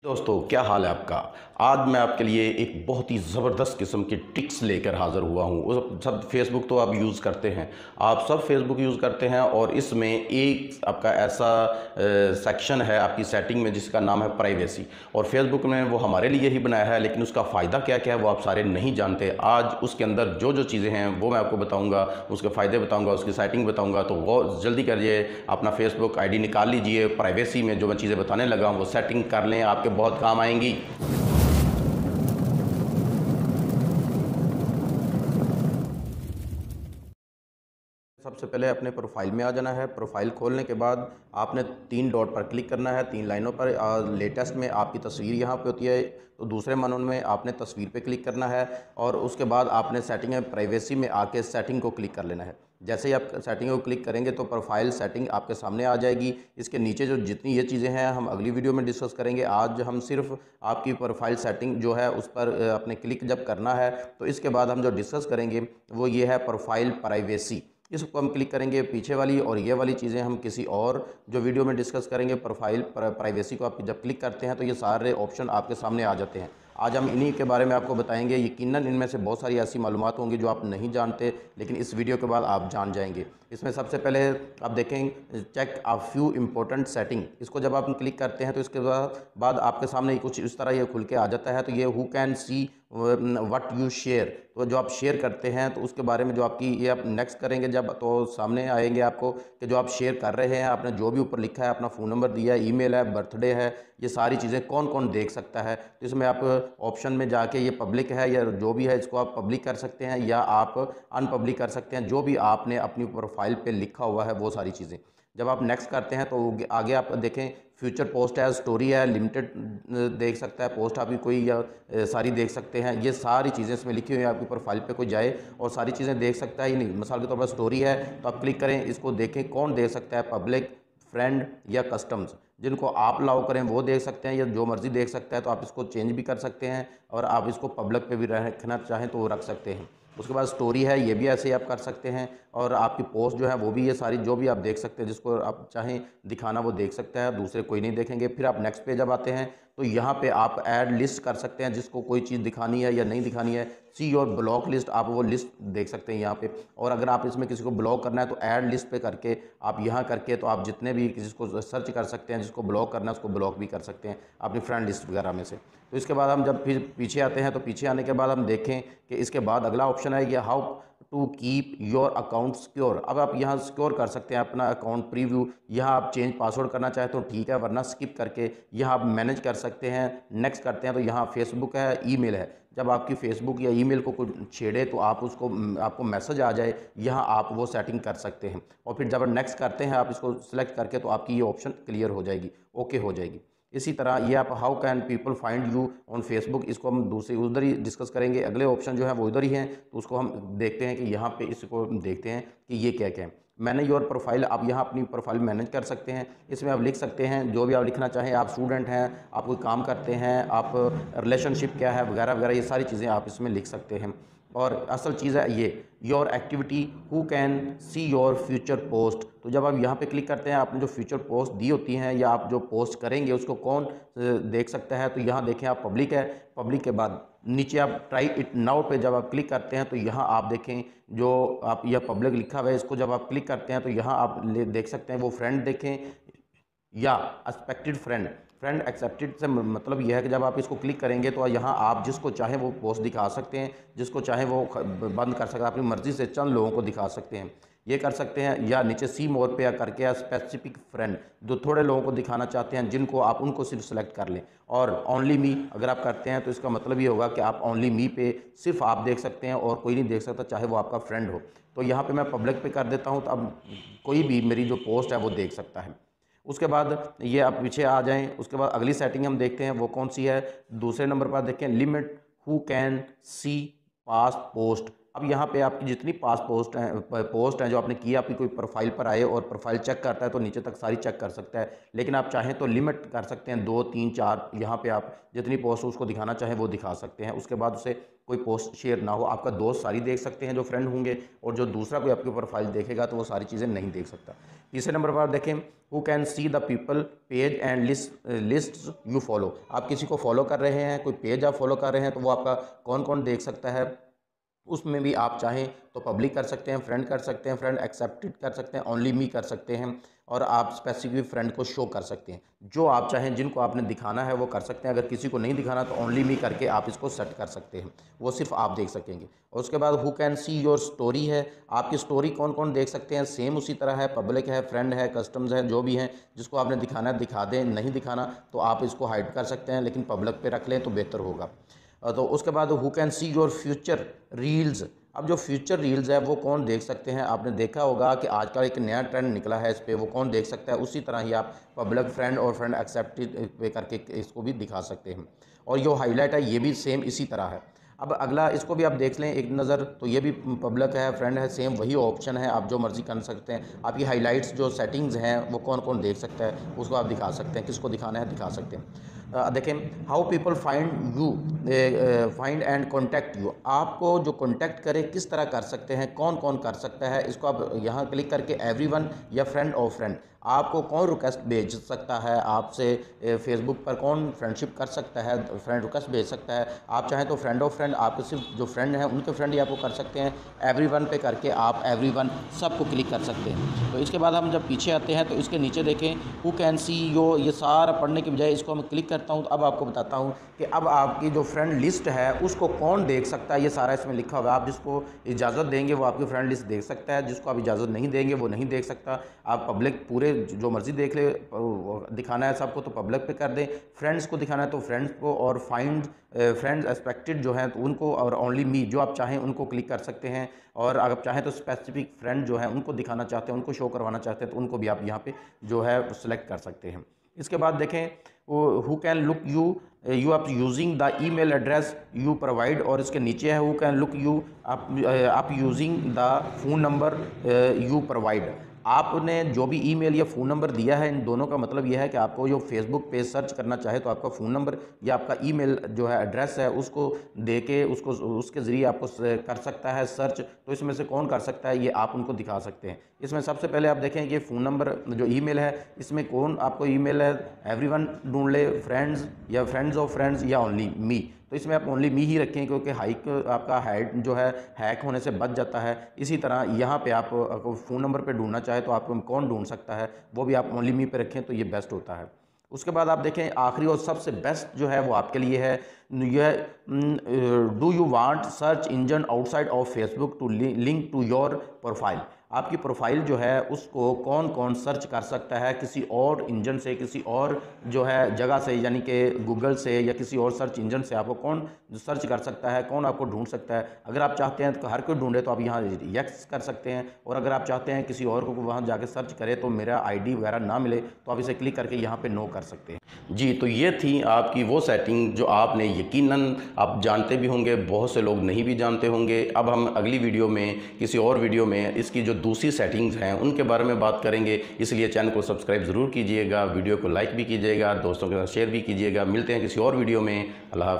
दोस्तों, क्या हाल है आपका। आज मैं आपके लिए एक बहुत ही ज़बरदस्त किस्म की टिप्स लेकर हाज़िर हुआ हूँ। उस सब फेसबुक तो आप यूज़ करते हैं, आप सब फेसबुक यूज़ करते हैं और इसमें एक आपका ऐसा सेक्शन है आपकी सेटिंग में जिसका नाम है प्राइवेसी। और फेसबुक ने वो हमारे लिए ही बनाया है, लेकिन उसका फ़ायदा क्या क्या है वो आप सारे नहीं जानते। आज उसके अंदर जो जो चीज़ें हैं वो मैं आपको बताऊँगा, उसके फ़ायदे बताऊँगा, उसकी सेटिंग बताऊँगा। तो वो जल्दी करिए, अपना फेसबुक आईडी निकाल लीजिए। प्राइवेसी में जो मैं चीज़ें बताने लगा हूँ वो सेटिंग कर लें, आपके बहुत काम आएंगी। सबसे पहले अपने प्रोफाइल में आ जाना है। प्रोफाइल खोलने के बाद आपने 3 डॉट पर क्लिक करना है, 3 लाइनों पर। लेटेस्ट में आपकी तस्वीर यहाँ पे होती है, तो दूसरे मनोन में आपने तस्वीर पे क्लिक करना है और उसके बाद आपने सेटिंग में प्राइवेसी में आके सेटिंग को क्लिक कर लेना है। जैसे ही आप सेटिंग को क्लिक करेंगे तो प्रोफाइल सेटिंग आपके सामने आ जाएगी। इसके नीचे जो जितनी ये चीज़ें हैं हम अगली वीडियो में डिस्कस करेंगे। आज हम सिर्फ आपकी प्रोफाइल सेटिंग जो है उस पर अपने क्लिक जब करना है तो इसके बाद हम जो डिस्कस करेंगे वो ये है प्रोफाइल प्राइवेसी। इसको हम क्लिक करेंगे पीछे वाली, और ये वाली चीज़ें हम किसी और जो वीडियो में डिस्कस करेंगे। प्रोफाइल प्राइवेसी को आप जब क्लिक करते हैं तो ये सारे ऑप्शन आपके सामने आ जाते हैं। आज हम इन्हीं के बारे में आपको बताएंगे। यकीनन इनमें से बहुत सारी ऐसी मालूमात होंगी जो आप नहीं जानते, लेकिन इस वीडियो के बाद आप जान जाएंगे। इसमें सबसे पहले आप देखें, check a few important setting. इसको जब आप क्लिक करते हैं तो इसके बाद आपके सामने कुछ इस तरह ये खुल के आ जाता है। तो ये who can see what you share, तो जो आप शेयर करते हैं तो उसके बारे में जो आपकी ये आप नेक्स्ट करेंगे जब, तो सामने आएंगे आपको कि जो आप शेयर कर रहे हैं, आपने जो भी ऊपर लिखा है, अपना फ़ोन नंबर दिया है, ईमेल है, बर्थडे है, ये सारी चीज़ें कौन कौन देख सकता है। तो इसमें आप ऑप्शन में जाके ये पब्लिक है या जो भी है इसको आप पब्लिक कर सकते हैं या आप अनपब्लिक कर सकते हैं। जो भी आपने अपनी प्रोफाइल पे लिखा हुआ है वो सारी चीज़ें जब आप नेक्स्ट करते हैं तो आगे आप देखें, फ्यूचर पोस्ट है, स्टोरी है, लिमिटेड देख सकता है पोस्ट आपकी कोई, या सारी देख सकते हैं। ये सारी चीज़ें इसमें लिखी हुई हैं। आपकी प्रोफाइल पे कोई जाए और सारी चीज़ें देख सकता है। ये नहीं, मिसाल के तौर पर स्टोरी है तो आप क्लिक करें, इसको देखें कौन देख सकता है, पब्लिक, फ्रेंड या कस्टम्स। जिनको आप अलाउ करें वो देख सकते हैं या जो मर्ज़ी देख सकता है। तो आप इसको चेंज भी कर सकते हैं और आप इसको पब्लिक पे भी रखना चाहें तो वो रख सकते हैं। उसके बाद स्टोरी है, ये भी ऐसे ही आप कर सकते हैं। और आपकी पोस्ट जो है वो भी ये सारी जो भी आप देख सकते हैं, जिसको आप चाहें दिखाना वो देख सकता है, दूसरे कोई नहीं देखेंगे। फिर आप नेक्स्ट पेज जब आते हैं तो यहाँ पे आप ऐड लिस्ट कर सकते हैं, जिसको कोई चीज़ दिखानी है या नहीं दिखानी है। सी योर ब्लॉक लिस्ट, आप वो लिस्ट देख सकते हैं यहाँ पे। और अगर आप इसमें किसी को ब्लॉक करना है तो ऐड लिस्ट पे करके आप यहाँ करके तो आप जितने भी जिसको सर्च कर सकते हैं, जिसको ब्लॉक करना है उसको ब्लॉक भी कर सकते हैं अपनी फ्रेंड लिस्ट वगैरह में से। तो इसके बाद हम जब फिर पीछे आते हैं तो पीछे आने के बाद हम देखें कि इसके बाद अगला ऑप्शन है ये how to keep your account secure. अब आप यहाँ सिक्योर कर सकते हैं अपना अकाउंट प्रीव्यू। यहाँ आप चेंज पासवर्ड करना चाहें तो ठीक है, वरना स्किप करके यहाँ आप मैनेज कर सकते हैं। नेक्स्ट करते हैं तो यहाँ फेसबुक है, ईमेल है। जब आपकी फेसबुक या ईमेल को कोई छेड़े तो आप उसको आपको मैसेज आ जाए, यहाँ आप वो सेटिंग कर सकते हैं। और फिर जब नेक्स्ट करते हैं आप इसको सिलेक्ट करके तो आपकी ये ऑप्शन क्लियर हो जाएगी, ओके हो जाएगी। इसी तरह ये आप how can people find you on Facebook, इसको हम दूसरी उधर ही डिस्कस करेंगे। अगले ऑप्शन जो है वो इधर ही हैं, तो उसको हम देखते हैं कि यहाँ पे इसको हम देखते हैं कि ये क्या क्या है। मैंने योर प्रोफाइल, आप यहाँ अपनी प्रोफाइल मैनेज कर सकते हैं। इसमें आप लिख सकते हैं जो भी आप लिखना चाहें। आप स्टूडेंट हैं, आप कोई काम करते हैं, आप रिलेशनशिप क्या है वगैरह वगैरह, ये सारी चीज़ें आप इसमें लिख सकते हैं। और असल चीज़ है ये your activity, who can see your future post. तो जब आप यहाँ पे क्लिक करते हैं, आपने जो फ्यूचर पोस्ट दी होती हैं या आप जो पोस्ट करेंगे उसको कौन देख सकता है। तो यहाँ देखें आप पब्लिक है, पब्लिक के बाद नीचे आप ट्राई इट नाउ पे जब आप क्लिक करते हैं तो यहाँ आप देखें जो आप यह पब्लिक लिखा हुआ है, इसको जब आप क्लिक करते हैं तो यहाँ आप देख सकते हैं वो फ्रेंड देखें या एक्सपेक्टेड फ्रेंड। फ्रेंड एक्सेप्टेड से मतलब यह है कि जब आप इसको क्लिक करेंगे तो यहाँ आप जिसको चाहें वो पोस्ट दिखा सकते हैं, जिसको चाहें वो बंद कर सकते हैं। अपनी मर्ज़ी से चंद लोगों को दिखा सकते हैं, ये कर सकते हैं। या नीचे सी मोर पे या करके या स्पेसिफिक फ्रेंड, जो थोड़े लोगों को दिखाना चाहते हैं जिनको आप उनको सिर्फ सेलेक्ट कर लें। और ओनली मी अगर आप करते हैं तो इसका मतलब ये होगा कि आप ओनली मी पे सिर्फ आप देख सकते हैं और कोई नहीं देख सकता, चाहे वो आपका फ्रेंड हो। तो यहाँ पर मैं पब्लिक पे कर देता हूँ, तो अब कोई भी मेरी जो पोस्ट है वो देख सकता है। उसके बाद ये आप पीछे आ जाएं, उसके बाद अगली सेटिंग हम देखते हैं वो कौन सी है। दूसरे नंबर पर देखें limit who can see past post. अब यहाँ पे आपकी जितनी पास पोस्ट हैं जो आपने की, आपकी कोई प्रोफाइल पर आए और प्रोफाइल चेक करता है तो नीचे तक सारी चेक कर सकता है। लेकिन आप चाहें तो लिमिट कर सकते हैं 2, 3, 4, यहाँ पे आप जितनी पोस्ट उसको दिखाना चाहें वो दिखा सकते हैं। उसके बाद उसे कोई पोस्ट शेयर ना हो, आपका दोस्त सारी देख सकते हैं जो फ्रेंड होंगे, और जो दूसरा कोई आपकी प्रोफाइल देखेगा तो वो सारी चीज़ें नहीं देख सकता। तीसरे नंबर पर देखें, who can see the people page and list you follow. आप किसी को फॉलो कर रहे हैं, कोई पेज आप फॉलो कर रहे हैं, तो वो आपका कौन कौन देख सकता है। उसमें भी आप चाहें तो पब्लिक कर सकते हैं, फ्रेंड कर सकते हैं, फ्रेंड एक्सेप्टेड कर सकते हैं, ओनली मी कर सकते हैं, और आप स्पेसिफिक फ्रेंड को शो कर सकते हैं। जो आप चाहें, जिनको आपने दिखाना है वो कर सकते हैं। अगर किसी को नहीं दिखाना तो ओनली मी करके आप इसको सेट कर सकते हैं, वो सिर्फ आप देख सकेंगे। और उसके बाद who can see your story है, आपकी स्टोरी कौन कौन देख सकते हैं। सेम उसी तरह है, पब्लिक है, फ्रेंड है, कस्टम्स है, जो भी हैं जिसको आपने दिखाना है दिखा दें, नहीं दिखाना तो आप इसको हाइड कर सकते हैं, लेकिन पब्लिक पे रख लें तो बेहतर होगा। तो उसके बाद who can see your future reels. अब जो फ्यूचर रील्स है वो कौन देख सकते हैं। आपने देखा होगा कि आजकल एक नया ट्रेंड निकला है, इस पर वो कौन देख सकता है। उसी तरह ही आप पब्लिक, फ्रेंड और फ्रेंड एक्सेप्टेड पे करके इसको भी दिखा सकते हैं। और जो हाईलाइट है ये भी सेम इसी तरह है। अब अगला इसको भी आप देख लें एक नज़र, तो ये भी पब्लिक है, फ्रेंड है, सेम वही ऑप्शन है, आप जो मर्ज़ी कर सकते हैं। आपकी हाईलाइट्स जो सेटिंग्स हैं वो कौन कौन देख सकता है उसको आप दिखा सकते हैं, किसको दिखाना है दिखा सकते हैं। देखें, how people find you, find and contact you. आपको जो कॉन्टैक्ट करे किस तरह कर सकते हैं, कौन कौन कर सकता है, इसको आप यहाँ क्लिक करके एवरीवन या फ्रेंड और फ्रेंड, आपको कौन रिक्वेस्ट भेज सकता है, आपसे फेसबुक पर कौन फ्रेंडशिप कर सकता है, फ्रेंड रिक्वेस्ट भेज सकता है। आप चाहें तो फ्रेंड ऑफ फ्रेंड, आपके सिर्फ जो फ्रेंड हैं उनके फ्रेंड ही आपको कर सकते हैं। एवरीवन पे करके आप एवरीवन सबको क्लिक कर सकते हैं। तो इसके बाद हम जब पीछे आते हैं तो इसके नीचे देखें, हु कैन सी यो, ये सारा पढ़ने के बजाय इसको मैं क्लिक करता हूँ तो अब आपको बताता हूँ कि अब आपकी जो फ्रेंड लिस्ट है उसको कौन देख सकता है। ये सारा इसमें लिखा हुआ है। आप जिसको इजाज़त देंगे वो आपकी फ्रेंड लिस्ट देख सकता है, जिसको आप इजाज़त नहीं देंगे वो नहीं देख सकता। आप पब्लिक पूरे जो मर्ज़ी देख ले, दिखाना है सबको तो पब्लिक पे कर दें, फ्रेंड्स को दिखाना है तो फ्रेंड्स को, और फाइंड फ्रेंड्स एक्सपेक्टेड जो हैं तो उनको, और ओनली मी जो आप चाहें उनको क्लिक कर सकते हैं। और अगर आप चाहें तो स्पेसिफिक फ्रेंड जो है उनको दिखाना चाहते हैं, उनको शो करवाना चाहते हैं तो उनको भी आप यहाँ पे जो है सेलेक्ट कर सकते हैं। इसके बाद देखें, who can look you, you are using the email address you provide, और इसके नीचे है हु कैन लुक यू आप using the phone number you provide. आपने जो भी ईमेल या फ़ोन नंबर दिया है, इन दोनों का मतलब यह है कि आपको जो फेसबुक पेज सर्च करना चाहे तो आपका फ़ोन नंबर या आपका ईमेल जो है एड्रेस है उसको दे के उसको उसके ज़रिए आपको कर सकता है सर्च। तो इसमें से कौन कर सकता है ये आप उनको दिखा सकते हैं। इसमें सबसे पहले आप देखें कि फ़ोन नंबर जो ईमेल है इसमें कौन आपको ईमेल है, एवरीवन ढूंढ ले, फ्रेंड्स या फ्रेंड्स ऑफ फ्रेंड्स या ओनली मी। तो इसमें आप ओनली मी ही रखें क्योंकि हाइक आपका हाइड जो है हैक होने से बच जाता है। इसी तरह यहाँ पे आप फ़ोन नंबर पे ढूंढना चाहे तो आपको कौन ढूंढ सकता है वो भी आप ओनली मी पे रखें तो ये बेस्ट होता है। उसके बाद आप देखें आखिरी और सबसे बेस्ट जो है वो आपके लिए है, यह do you want search engine outside of Facebook to link to your profile. आपकी प्रोफाइल जो है उसको कौन कौन सर्च कर सकता है किसी और इंजन से, किसी और जो है जगह से, यानी कि गूगल से या किसी और सर्च इंजन से आपको कौन सर्च कर सकता है, कौन आपको ढूंढ सकता है। अगर आप चाहते हैं तो हर कोई ढूंढे तो आप यहाँ यस कर सकते हैं, और अगर आप चाहते हैं किसी और को वहाँ जाके सर्च करे तो मेरा आईडी वगैरह ना मिले तो आप इसे क्लिक करके यहाँ पे नो कर सकते हैं। जी, तो ये थी आपकी वो सेटिंग जो आपने यकीनन आप जानते भी होंगे, बहुत से लोग नहीं भी जानते होंगे। अब हम अगली वीडियो में, किसी और वीडियो में इसकी जो दूसरी सेटिंग्स हैं उनके बारे में बात करेंगे। इसलिए चैनल को सब्सक्राइब ज़रूर कीजिएगा, वीडियो को लाइक भी कीजिएगा, दोस्तों के साथ शेयर भी कीजिएगा। मिलते हैं किसी और वीडियो में। अल्लाह हाफ़िज़।